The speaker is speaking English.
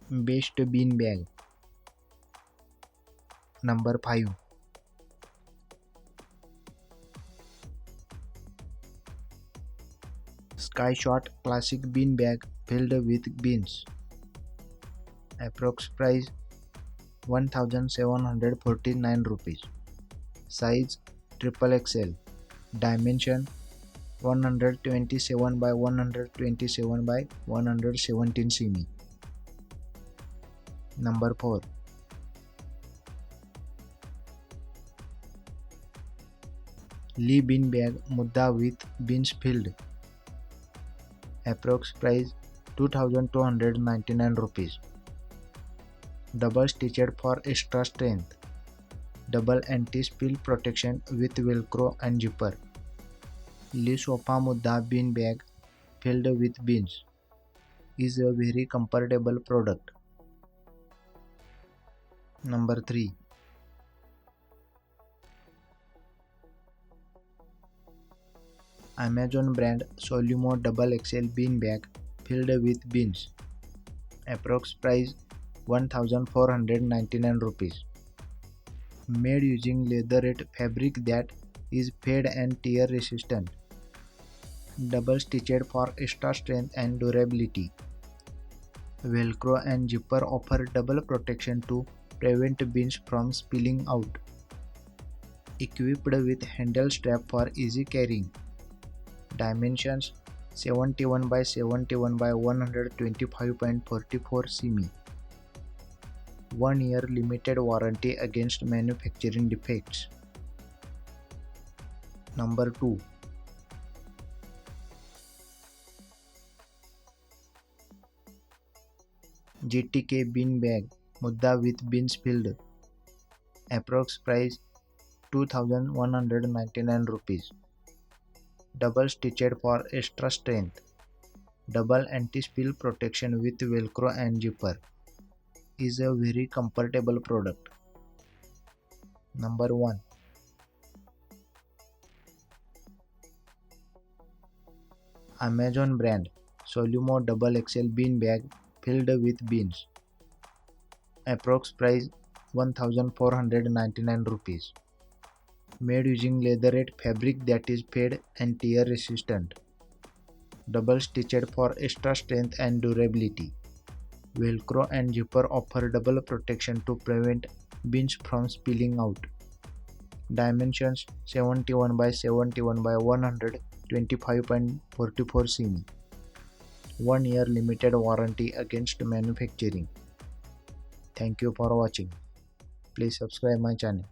Best bean bag. Number 5. Sky Shot Classic Bean Bag filled with beans. Approx price 1749 rupees. Size triple XL. Dimension 127 by 127 by 117 cm. Number 4. Lee Bean Bag Mudda with beans filled. Approx price 2299 rupees. Double stitched for extra strength. Double anti-spill protection with velcro and zipper. Lee Sofa Mudda Bean Bag filled with beans is a very comfortable product. Number 3. Amazon brand Solumo Double XL Bean Bag filled with beans. Approx price 1499 rupees. Made using leatherette fabric that is fade and tear resistant. Double stitched for extra strength and durability. Velcro and zipper offer double protection to prevent beans from spilling out. Equipped with handle strap for easy carrying. Dimensions 71 by 71 by 125.44 cm. 1 year limited warranty against manufacturing defects. Number 2. GTK Bean Bag Mudda with beans filled. Approx price 2199 rupees. Double stitched for extra strength. Double anti-spill protection with velcro and zipper. Is a very comfortable product. Number 1. Amazon brand Solumo Double XL Bean Bag filled with beans. Approx price 1499 rupees. Made using leatherette fabric that is fade and tear resistant. Double stitched for extra strength and durability. Velcro and zipper offer double protection to prevent beans from spilling out. Dimensions 71 by 71 by 125.44 cm. 1 year limited warranty against manufacturing. Thank you for watching. Please subscribe my channel.